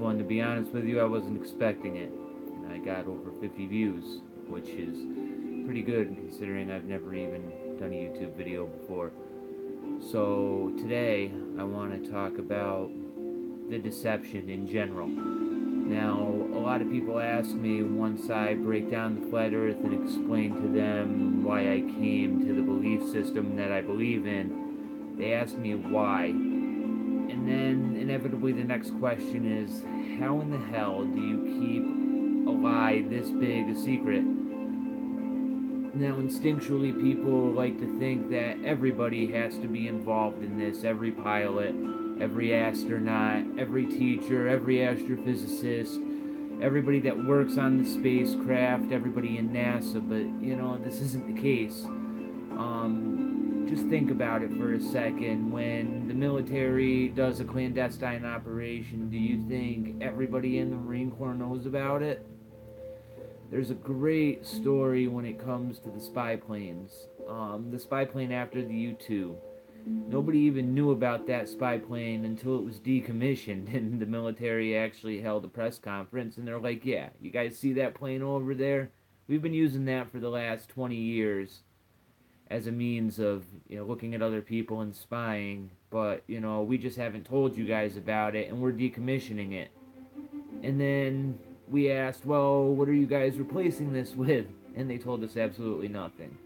one. To be honest with you, I wasn't expecting it. And I got over 50 views, which is pretty good considering I've never even done a YouTube video before. So today I want to talk about the deception in general. Now, a lot of people ask me once I break down the flat earth and explain to them why I came to the belief system that I believe in, they ask me why. And then inevitably the next question is, how in the hell do you keep a lie this big a secret? Now, instinctually, people like to think that everybody has to be involved in this. Every pilot, every astronaut, every teacher, every astrophysicist, everybody that works on the spacecraft, everybody in NASA. But, this isn't the case. Just think about it for a second. When the military does a clandestine operation, do you think everybody in the Marine Corps knows about it? There's a great story when it comes to the spy planes. The spy plane after the U-2. Nobody even knew about that spy plane until it was decommissioned, and the military actually held a press conference, and they're like, yeah, you guys see that plane over there? We've been using that for the last 20 years as a means of, looking at other people and spying, but, we just haven't told you guys about it, and we're decommissioning it. And then we asked, well, what are you guys replacing this with? And they told us absolutely nothing.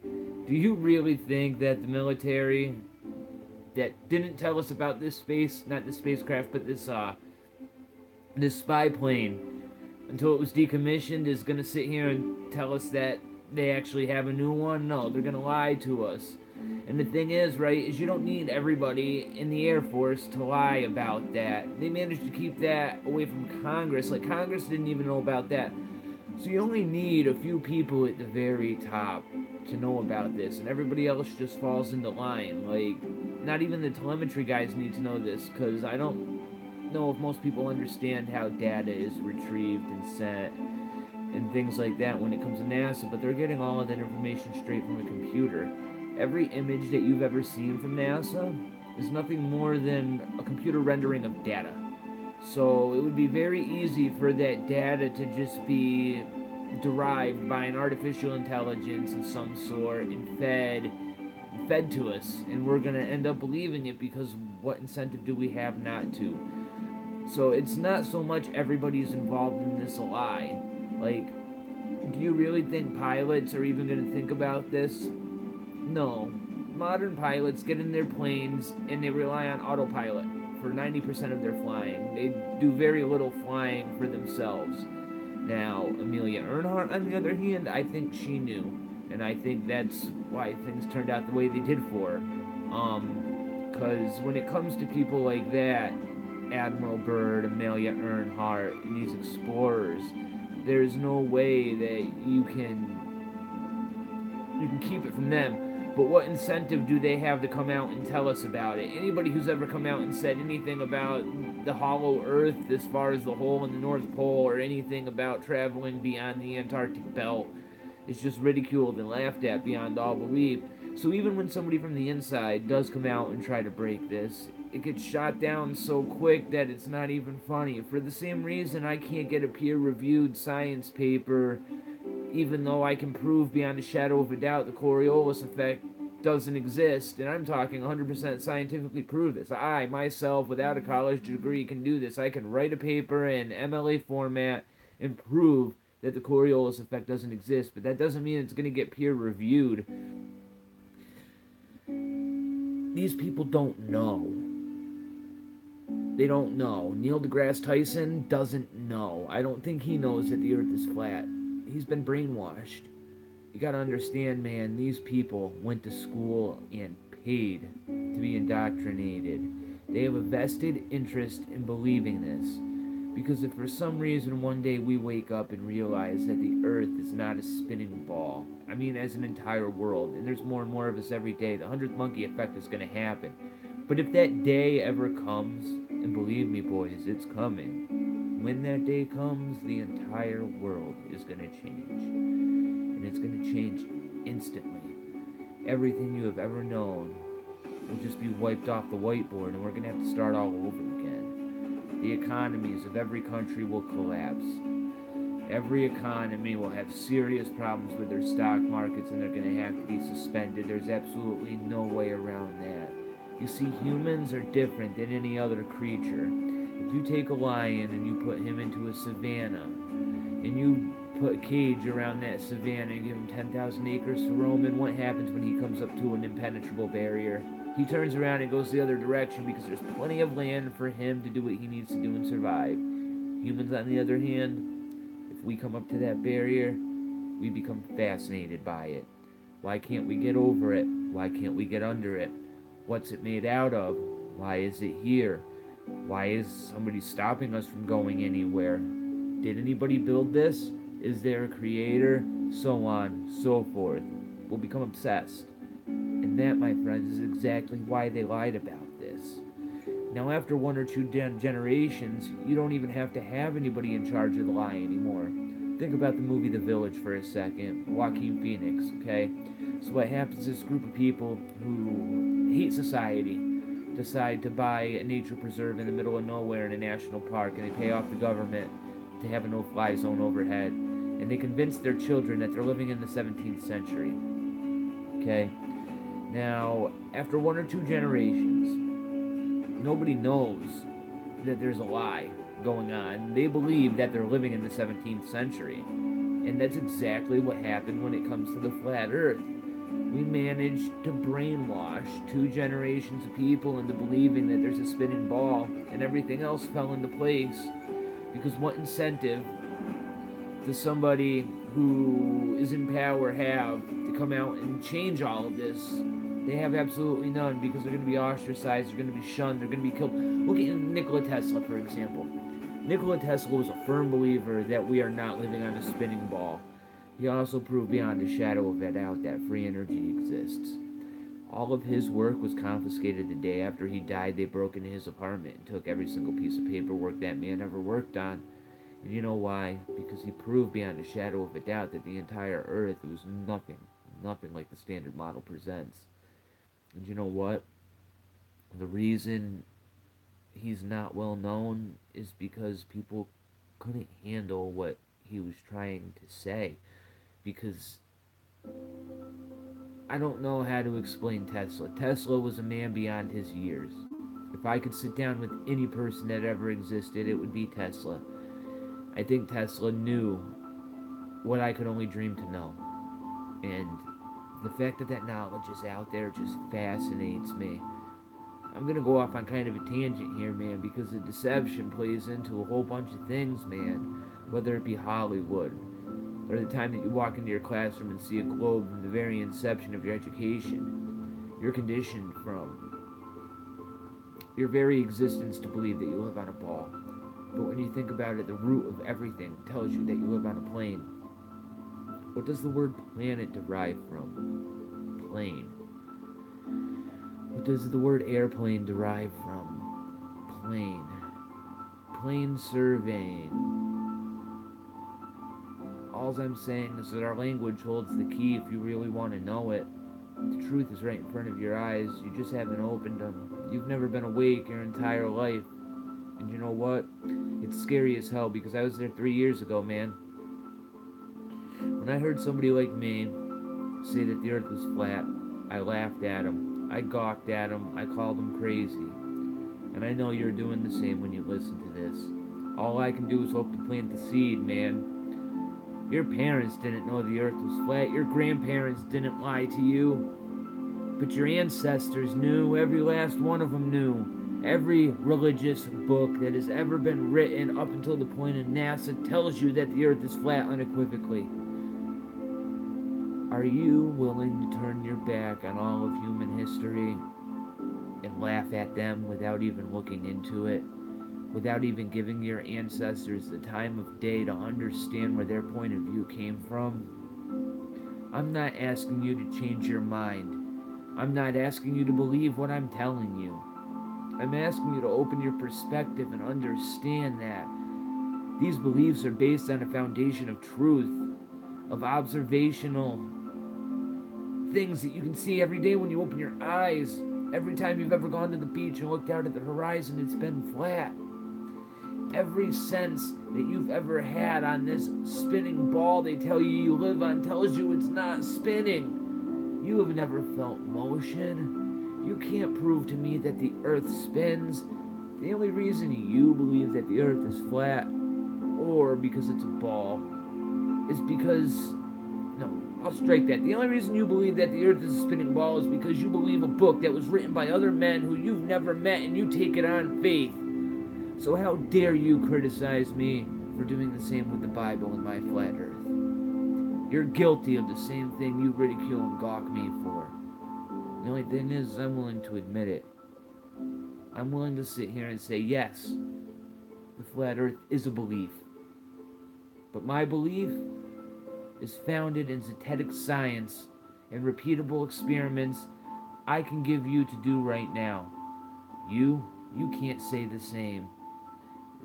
Do you really think that the military that didn't tell us about this not this spacecraft, but this spy plane until it was decommissioned is going to sit here and tell us that they actually have a new one? No, they're going to lie to us. And the thing is, right, is you don't need everybody in the Air Force to lie about that. They managed to keep that away from Congress. Like, Congress didn't even know about that. So you only need a few people at the very top to know about this, and everybody else just falls into line. Like, not even the telemetry guys need to know this, because I don't know if most people understand how data is retrieved and sent and things like that when it comes to NASA, but they're getting all of that information straight from a computer. Every image that you've ever seen from NASA is nothing more than a computer rendering of data. So it would be very easy for that data to just be derived by an artificial intelligence of some sort and fed to us, and we're going to end up believing it, because what incentive do we have not to? So it's not so much everybody's involved in this lie. Like, do you really think pilots are even going to think about this? No. Modern pilots get in their planes and they rely on autopilot for 90% of their flying. They do very little flying for themselves. Now, Amelia Earhart, on the other hand, I think she knew. And I think that's why things turned out the way they did for her. Because when it comes to people like that, Admiral Byrd, Amelia Earhart, and these explorers, there's no way that you can keep it from them. But what incentive do they have to come out and tell us about it? Anybody who's ever come out and said anything about the hollow earth as far as the hole in the North Pole, or anything about traveling beyond the Antarctic belt, is just ridiculed and laughed at beyond all belief. So even when somebody from the inside does come out and try to break this, it gets shot down so quick that it's not even funny. For the same reason I can't get a peer-reviewed science paper, even though I can prove beyond a shadow of a doubt the Coriolis effect doesn't exist, and I'm talking 100% scientifically prove this. I, myself, without a college degree, can do this. I can write a paper in MLA format and prove that the Coriolis effect doesn't exist, but that doesn't mean it's going to get peer-reviewed. These people don't know. They don't know. Neil deGrasse Tyson doesn't know. I don't think he knows that the earth is flat. He's been brainwashed. You gotta understand, man, these people went to school and paid to be indoctrinated. They have a vested interest in believing this. Because if for some reason one day we wake up and realize that the earth is not a spinning ball, I mean as an entire world, and there's more and more of us every day, the 100th monkey effect is gonna happen. But if that day ever comes, and believe me boys, it's coming, when that day comes, the entire world is gonna change. And it's gonna change instantly. Everything you have ever known will just be wiped off the whiteboard, and we're gonna have to start all over again. the economies of every country will collapse. Every economy will have serious problems with their stock markets, and they're going to have to be suspended. There's absolutely no way around that. You see, humans are different than any other creature. If you take a lion and you put him into a savanna, and you put a cage around that savanna and give him 10,000 acres to roam in, what happens when he comes up to an impenetrable barrier? He turns around and goes the other direction because there's plenty of land for him to do what he needs to do and survive. Humans, on the other hand, if we come up to that barrier, we become fascinated by it. Why can't we get over it? Why can't we get under it? What's it made out of? Why is it here? Why is somebody stopping us from going anywhere? Did anybody build this? Is there a creator? So on, so forth. We'll become obsessed. And that, my friends, is exactly why they lied about this. Now, after one or two generations, you don't even have to have anybody in charge of the lie anymore. Think about the movie The Village for a second. Joaquin Phoenix, okay? So what happens is this group of people who hate society decide to buy a nature preserve in the middle of nowhere in a national park, and they pay off the government to have a no-fly zone overhead. And they convince their children that they're living in the 17th century. Okay? Now, after one or two generations, nobody knows that there's a lie going on. They believe that they're living in the 17th century. And that's exactly what happened when it comes to the flat earth. We managed to brainwash two generations of people into believing that there's a spinning ball, and everything else fell into place. Because what incentive does somebody who is in power have to come out and change all of this? They have absolutely none, because they're going to be ostracized, they're going to be shunned, they're going to be killed. Look at Nikola Tesla, for example. Nikola Tesla was a firm believer that we are not living on a spinning ball. He also proved beyond a shadow of a doubt that free energy exists. All of his work was confiscated the day after he died. They broke into his apartment and took every single piece of paperwork that man ever worked on. And you know why? Because he proved beyond a shadow of a doubt that the entire Earth was nothing like the standard model presents. And you know what? The reason he's not well known is because people couldn't handle what he was trying to say. Because I don't know how to explain Tesla. Tesla was a man beyond his years. If I could sit down with any person that ever existed, it would be Tesla. I think Tesla knew what I could only dream to know. And the fact that that knowledge is out there just fascinates me. I'm going to go off on kind of a tangent here, man, because the deception plays into a whole bunch of things, man. Whether it be Hollywood, or the time that you walk into your classroom and see a globe from the very inception of your education. You're conditioned from your very existence to believe that you live on a ball. But when you think about it, the root of everything tells you that you live on a plane. What does the word planet derive from? Plane. What does the word airplane derive from? Plane. Plane surveying. All I'm saying is that our language holds the key if you really want to know it. The truth is right in front of your eyes. You just haven't opened them. You've never been awake your entire life. And you know what? It's scary as hell, because I was there 3 years ago, man. When I heard somebody like me say that the earth was flat, I laughed at him. I gawked at him. I called him crazy. And I know you're doing the same when you listen to this. All I can do is hope to plant the seed, man. Your parents didn't know the earth was flat. Your grandparents didn't lie to you. But your ancestors knew. Every last one of them knew. Every religious book that has ever been written up until the point of NASA tells you that the earth is flat unequivocally. Are you willing to turn your back on all of human history and laugh at them without even looking into it? Without even giving your ancestors the time of day to understand where their point of view came from? I'm not asking you to change your mind. I'm not asking you to believe what I'm telling you. I'm asking you to open your perspective and understand that these beliefs are based on a foundation of truth, of observational things that you can see every day when you open your eyes. Every time you've ever gone to the beach and looked out at the horizon, it's been flat. Every sense that you've ever had on this spinning ball they tell you live on tells you it's not spinning. You have never felt motion. You can't prove to me that the earth spins. The only reason you believe that the earth is flat, or because it's a ball, is because... No, I'll strike that. The only reason you believe that the earth is a spinning ball is because you believe a book that was written by other men who you've never met and you take it on faith. So how dare you criticize me for doing the same with the Bible and my flat earth? You're guilty of the same thing you ridicule and gawk me for. The only thing is, I'm willing to admit it. I'm willing to sit here and say, yes, the flat earth is a belief. But my belief is founded in synthetic science and repeatable experiments I can give you to do right now. You can't say the same.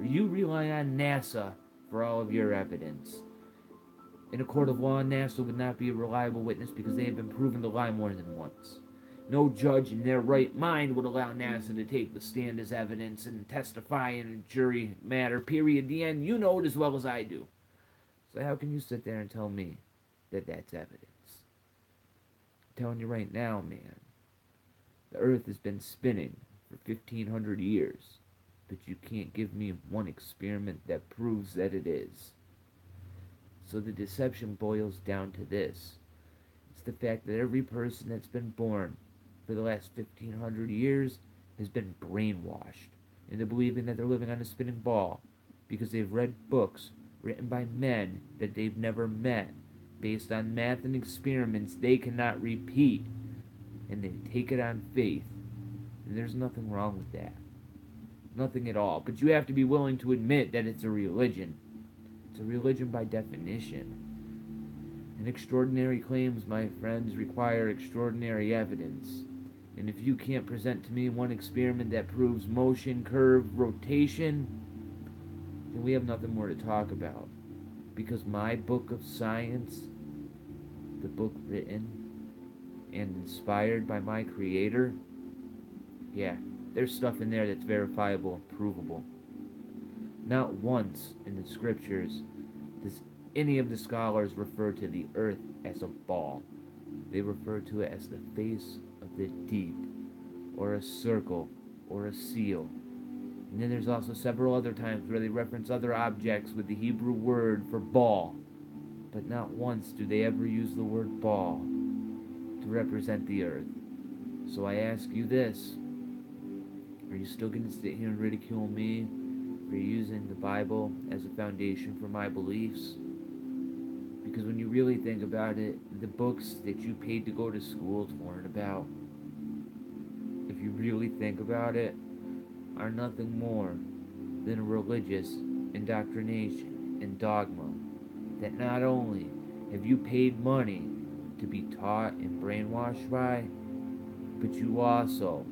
You rely on NASA for all of your evidence. In a court of law, NASA would not be a reliable witness because they have been proven to lie more than once. No judge in their right mind would allow NASA to take the stand as evidence and testify in a jury matter, period. The end, you know it as well as I do. So how can you sit there and tell me that that's evidence? I'm telling you right now, man, the earth has been spinning for 1,500 years, but you can't give me one experiment that proves that it is. So the deception boils down to this. It's the fact that every person that's been born for the last 1,500 years has been brainwashed into believing that they're living on a spinning ball because they've read books written by men that they've never met, based on math and experiments they cannot repeat, and they take it on faith. And there's nothing wrong with that. Nothing at all. But you have to be willing to admit that it's a religion. It's a religion by definition. And extraordinary claims, my friends, require extraordinary evidence. And if you can't present to me one experiment that proves motion, curve, rotation, then we have nothing more to talk about. Because my book of science, the book written and inspired by my creator, yeah, there's stuff in there that's verifiable and provable. Not once in the scriptures does any of the scholars refer to the earth as a ball. They refer to it as the face of the deep, or a circle, or a seal. And then there's also several other times where they reference other objects with the Hebrew word for ball. But not once do they ever use the word ball to represent the earth. So I ask you this. Are you still going to sit here and ridicule me for using the Bible as a foundation for my beliefs? Because when you really think about it, the books that you paid to go to school to learn about, if you really think about it, are nothing more than a religious indoctrination and dogma that not only have you paid money to be taught and brainwashed by, but you also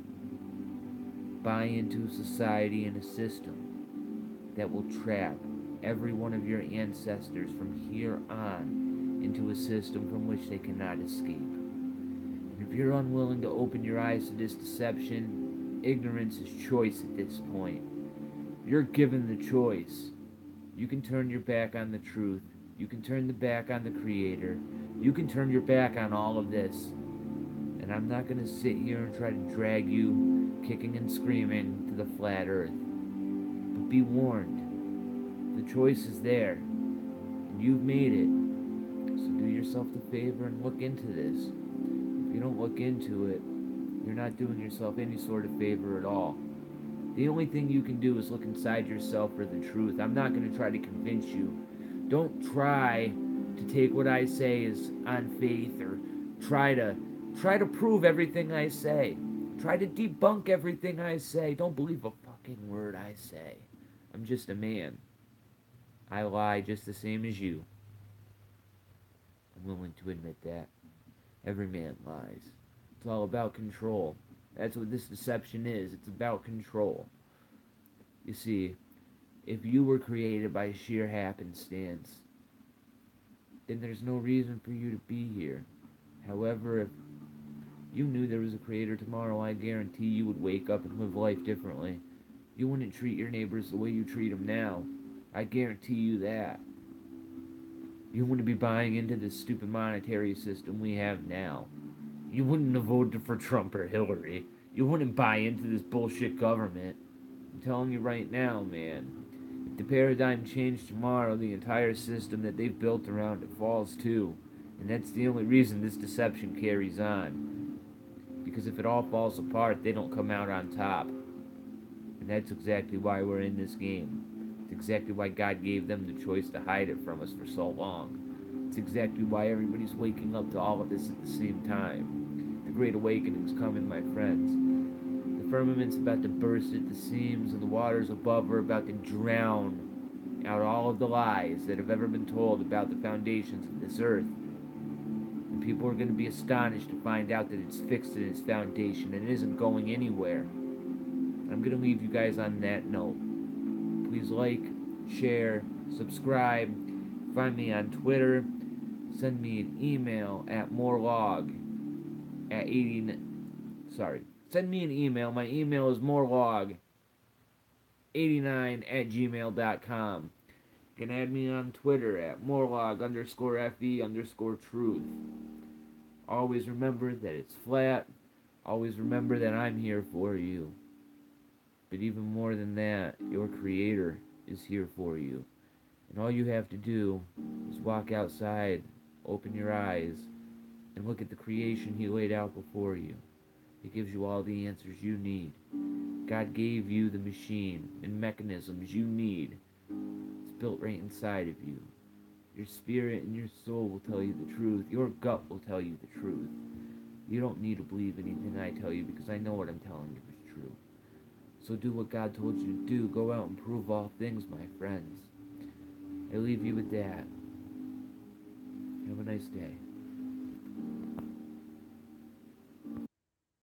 buy into a society and a system that will trap every one of your ancestors from here on into a system from which they cannot escape. And if you're unwilling to open your eyes to this deception, ignorance is choice at this point. You're given the choice. You can turn your back on the truth. You can turn the back on the Creator. You can turn your back on all of this. And I'm not going to sit here and try to drag you, kicking and screaming, to the flat earth. But be warned. The choice is there. And you've made it. So do yourself the favor and look into this. If you don't look into it, you're not doing yourself any sort of favor at all. The only thing you can do is look inside yourself for the truth. I'm not going to try to convince you. Don't try to take what I say as on faith, or try to prove everything I say. Try to debunk everything I say. Don't believe a fucking word I say. I'm just a man. I lie just the same as you. I'm willing to admit that. Every man lies. It's all about control. That's what this deception is. It's about control. You see, if you were created by sheer happenstance, then there's no reason for you to be here. However, if you knew there was a creator tomorrow, I guarantee you would wake up and live life differently. You wouldn't treat your neighbors the way you treat them now. I guarantee you that. You wouldn't be buying into this stupid monetary system we have now. You wouldn't have voted for Trump or Hillary. You wouldn't buy into this bullshit government. I'm telling you right now, man. If the paradigm changed tomorrow, the entire system that they've built around it falls too. And that's the only reason this deception carries on. Because if it all falls apart, they don't come out on top. And that's exactly why we're in this game. It's exactly why God gave them the choice to hide it from us for so long. It's exactly why everybody's waking up to all of this at the same time. The Great Awakening's coming, my friends. The firmament's about to burst at the seams, and the waters above are about to drown out all of the lies that have ever been told about the foundations of this earth. And people are going to be astonished to find out that it's fixed in its foundation and isn't going anywhere. I'm going to leave you guys on that note. Please like, share, subscribe, find me on Twitter, send me an email at morelog at 80, send me an email. My email is morelog89@gmail.com. You can add me on Twitter at morelog_fe_truth. Always remember that it's flat. Always remember that I'm here for you. But even more than that, your Creator is here for you. And all you have to do is walk outside, open your eyes, and look at the creation He laid out before you. It gives you all the answers you need. God gave you the machine and mechanisms you need. It's built right inside of you. Your spirit and your soul will tell you the truth. Your gut will tell you the truth. You don't need to believe anything I tell you because I know what I'm telling you is true. So do what God told you to do. Go out and prove all things, my friends. I leave you with that. Have a nice day.